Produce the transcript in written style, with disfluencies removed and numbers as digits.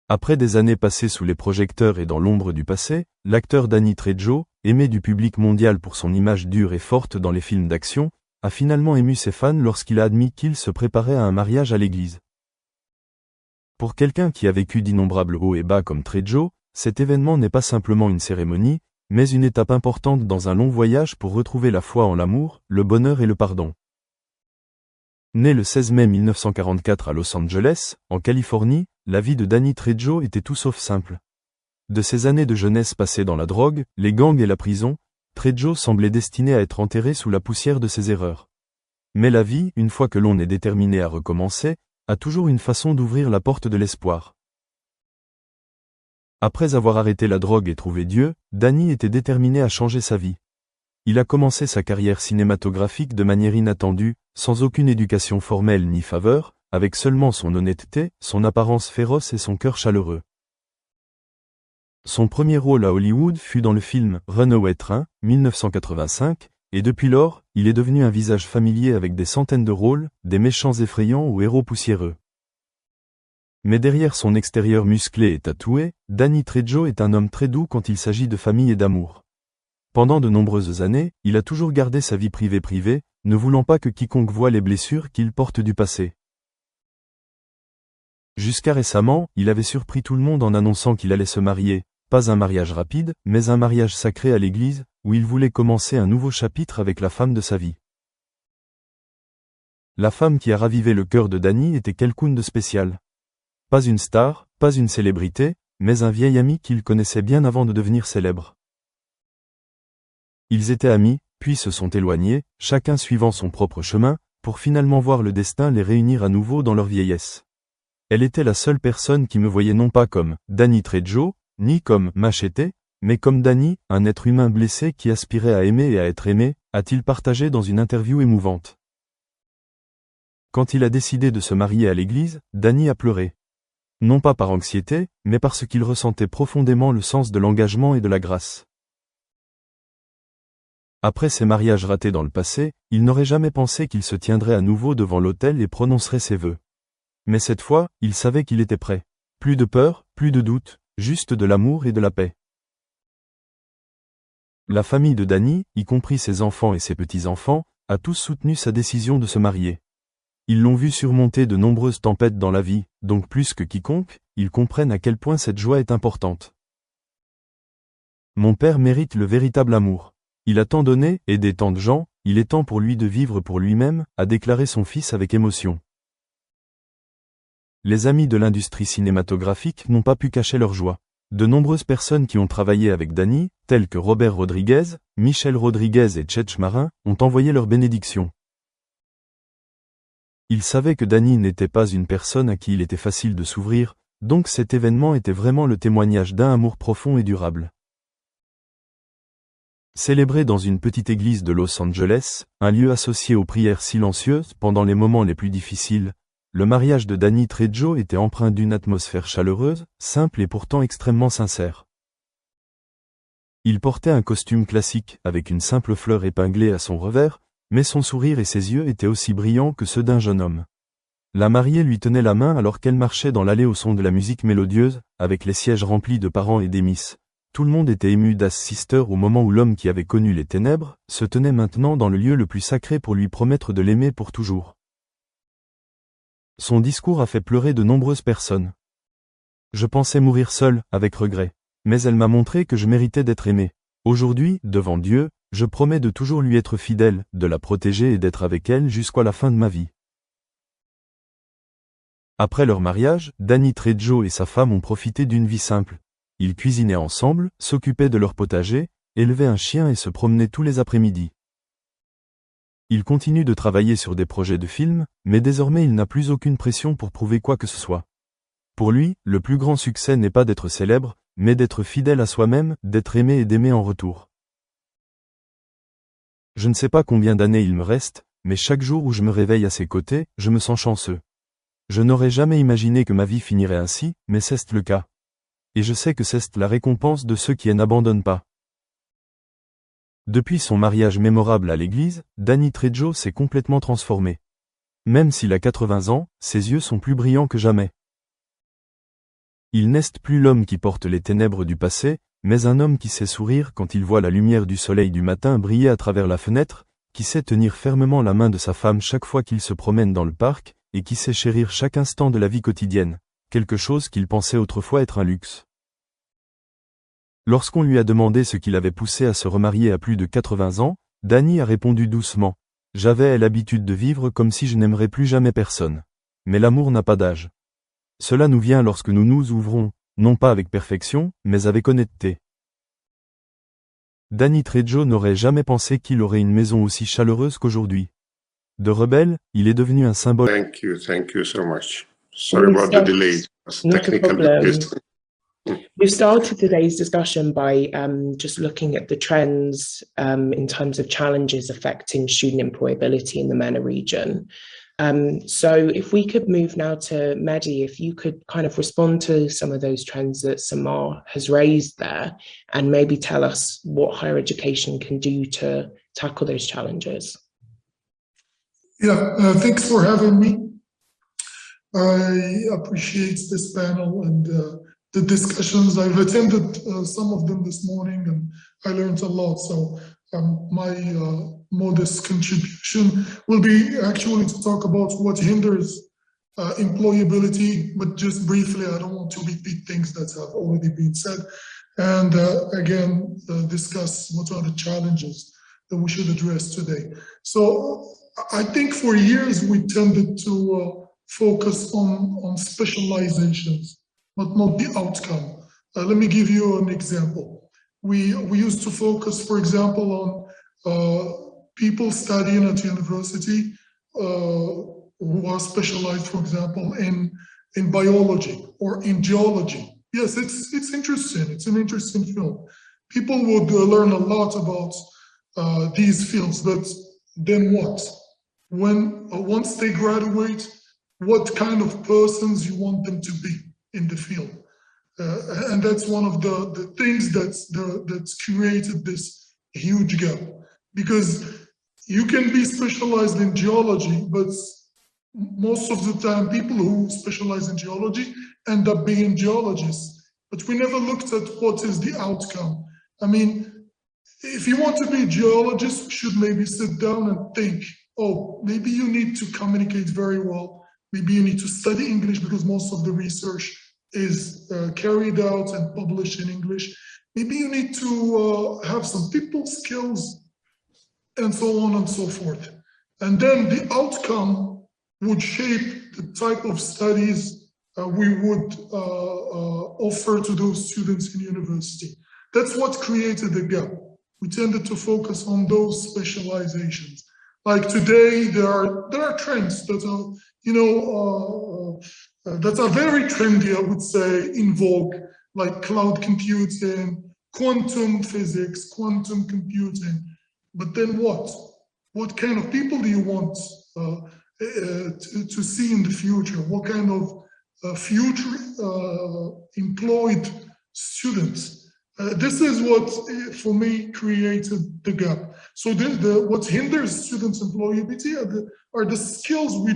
Après des années passées sous les projecteurs et dans l'ombre du passé, l'acteur Danny Trejo, aimé du public mondial pour son image dure et forte dans les films d'action, a finalement ému ses fans lorsqu'il a admis qu'il se préparait à un mariage à l'église. Pour quelqu'un qui a vécu d'innombrables hauts et bas comme Trejo, cet événement n'est pas simplement une cérémonie, mais une étape importante dans un long voyage pour retrouver la foi en l'amour, le bonheur et le pardon. Né le 16 mai 1944 à Los Angeles, en Californie, la vie de Danny Trejo était tout sauf simple. De ses années de jeunesse passées dans la drogue, les gangs et la prison, Trejo semblait destiné à être enterré sous la poussière de ses erreurs. Mais la vie, une fois que l'on est déterminé à recommencer, a toujours une façon d'ouvrir la porte de l'espoir. Après avoir arrêté la drogue et trouvé Dieu, Danny était déterminé à changer sa vie. Il a commencé sa carrière cinématographique de manière inattendue, sans aucune éducation formelle ni faveur, avec seulement son honnêteté, son apparence féroce et son cœur chaleureux. Son premier rôle à Hollywood fut dans le film Runaway Train, 1985, et depuis lors, il est devenu un visage familier avec des centaines de rôles, des méchants effrayants ou héros poussiéreux. Mais derrière son extérieur musclé et tatoué, Danny Trejo est un homme très doux quand il s'agit de famille et d'amour. Pendant de nombreuses années, il a toujours gardé sa vie privée, ne voulant pas que quiconque voie les blessures qu'il porte du passé. Jusqu'à récemment, il avait surpris tout le monde en annonçant qu'il allait se marier, pas un mariage rapide, mais un mariage sacré à l'église, où il voulait commencer un nouveau chapitre avec la femme de sa vie. La femme qui a ravivé le cœur de Danny était quelqu'un de spécial. Pas une star, pas une célébrité, mais un vieil ami qu'il connaissait bien avant de devenir célèbre. Ils étaient amis, puis se sont éloignés, chacun suivant son propre chemin, pour finalement voir le destin les réunir à nouveau dans leur vieillesse. Elle était la seule personne qui me voyait non pas comme Danny Trejo, ni comme Machete, mais comme Danny, un être humain blessé qui aspirait à aimer et à être aimé, a-t-il partagé dans une interview émouvante. Quand il a décidé de se marier à l'église, Danny a pleuré. Non pas par anxiété, mais parce qu'il ressentait profondément le sens de l'engagement et de la grâce. Après ses mariages ratés dans le passé, il n'aurait jamais pensé qu'il se tiendrait à nouveau devant l'autel et prononcerait ses vœux. Mais cette fois, il savait qu'il était prêt. Plus de peur, plus de doute, juste de l'amour et de la paix. La famille de Danny, y compris ses enfants et ses petits-enfants, a tous soutenu sa décision de se marier. Ils l'ont vu surmonter de nombreuses tempêtes dans la vie, donc plus que quiconque, ils comprennent à quel point cette joie est importante. Mon père mérite le véritable amour. Il a tant donné, aidé tant de gens, il est temps pour lui de vivre pour lui-même, a déclaré son fils avec émotion. Les amis de l'industrie cinématographique n'ont pas pu cacher leur joie. De nombreuses personnes qui ont travaillé avec Danny, telles que Robert Rodriguez, Michelle Rodriguez et Cheech Marin, ont envoyé leur bénédiction. Ils savaient que Danny n'était pas une personne à qui il était facile de s'ouvrir, donc cet événement était vraiment le témoignage d'un amour profond et durable. Célébré dans une petite église de Los Angeles, un lieu associé aux prières silencieuses pendant les moments les plus difficiles, le mariage de Danny Trejo était empreint d'une atmosphère chaleureuse, simple et pourtant extrêmement sincère. Il portait un costume classique avec une simple fleur épinglée à son revers, mais son sourire et ses yeux étaient aussi brillants que ceux d'un jeune homme. La mariée lui tenait la main alors qu'elle marchait dans l'allée au son de la musique mélodieuse, avec les sièges remplis de parents et d'émisses. Tout le monde était ému d'assister au moment où l'homme qui avait connu les ténèbres, se tenait maintenant dans le lieu le plus sacré pour lui promettre de l'aimer pour toujours. Son discours a fait pleurer de nombreuses personnes. Je pensais mourir seul, avec regret. Mais elle m'a montré que je méritais d'être aimé. Aujourd'hui, devant Dieu, je promets de toujours lui être fidèle, de la protéger et d'être avec elle jusqu'à la fin de ma vie. Après leur mariage, Danny Trejo et sa femme ont profité d'une vie simple. Ils cuisinaient ensemble, s'occupaient de leur potager, élevaient un chien et se promenaient tous les après-midi. Il continue de travailler sur des projets de films, mais désormais il n'a plus aucune pression pour prouver quoi que ce soit. Pour lui, le plus grand succès n'est pas d'être célèbre, mais d'être fidèle à soi-même, d'être aimé et d'aimer en retour. Je ne sais pas combien d'années il me reste, mais chaque jour où je me réveille à ses côtés, je me sens chanceux. Je n'aurais jamais imaginé que ma vie finirait ainsi, mais c'est le cas. Et je sais que c'est la récompense de ceux qui n'abandonnent pas. Depuis son mariage mémorable à l'église, Danny Trejo s'est complètement transformé. Même s'il a 80 ans, ses yeux sont plus brillants que jamais. Il n'est plus l'homme qui porte les ténèbres du passé, mais un homme qui sait sourire quand il voit la lumière du soleil du matin briller à travers la fenêtre, qui sait tenir fermement la main de sa femme chaque fois qu'il se promène dans le parc, et qui sait chérir chaque instant de la vie quotidienne, quelque chose qu'il pensait autrefois être un luxe. Lorsqu'on lui a demandé ce qui l'avait poussé à se remarier à plus de 80 ans, Danny a répondu doucement. J'avais l'habitude de vivre comme si je n'aimerais plus jamais personne. Mais l'amour n'a pas d'âge. Cela nous vient lorsque nous nous ouvrons, non pas avec perfection, mais avec honnêteté. Danny Trejo n'aurait jamais pensé qu'il aurait une maison aussi chaleureuse qu'aujourd'hui. De rebelle, il est devenu un symbole. Thank you so much. Sorry about the delay. Not a problem. We've started today's discussion by just looking at the trends in terms of challenges affecting student employability in the MENA region. So if we could move now to Mehdi, if you could kind of respond to some of those trends that Samar has raised there, and maybe tell us what higher education can do to tackle those challenges. Yeah, thanks for having me. I appreciate this panel and the discussions. I've attended some of them this morning and I learned a lot. So my modest contribution will be actually to talk about what hinders employability, but just briefly, I don't want to repeat things that have already been said. And again, discuss what are the challenges that we should address today. So I think for years we tended to focus on specializations, but not the outcome. Let me give you an example. We used to focus, for example, on people studying at university who are specialized, for example, in biology or in geology. Yes, it's interesting. It's an interesting field. People would learn a lot about these fields, but then what? When once they graduate, what kind of persons you want them to be in the field? And that's one of the things that's created this huge gap. Because you can be specialized in geology, but most of the time people who specialize in geology end up being geologists. But we never looked at what is the outcome. I mean, if you want to be a geologist, you should maybe sit down and think, oh, maybe you need to communicate very well. Maybe you need to study English because most of the research is carried out and published in English. Maybe you need to have some people skills and so on and so forth. And then the outcome would shape the type of studies we would offer to those students in university. That's what created the gap. We tended to focus on those specializations. Like today, there are trends that are, that are very trendy, I would say, in vogue, like cloud computing, quantum physics, quantum computing. But then what? What kind of people do you want to see in the future? What kind of future employed students? This is what, for me, created the gap. So what hinders students' employability are the skills we do